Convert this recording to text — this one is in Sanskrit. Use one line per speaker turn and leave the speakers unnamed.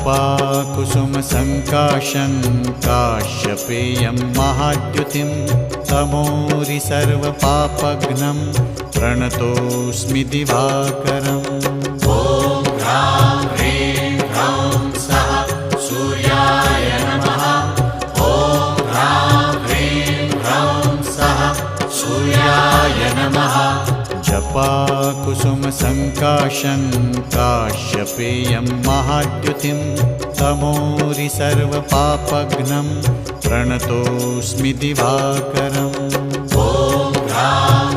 जपाकुसुमसङ्काशं काश्यपेयं महाद्युतिं तमोरि सर्वपापघ्नं प्रणतोऽस्मि दिवाकरम्। ॐ ह्रां ह्रीं ह्रौं सः सूर्याय नमः। ॐ ह्रां ह्रीं ह्रौं सः सूर्याय नमः। जपाकुसुमसङ्काशं काश्यपेयं महाद्युतिं तमोरि सर्वपापघ्नं प्रणतोऽस्मि दिवाकरम्। ॐ ह्रां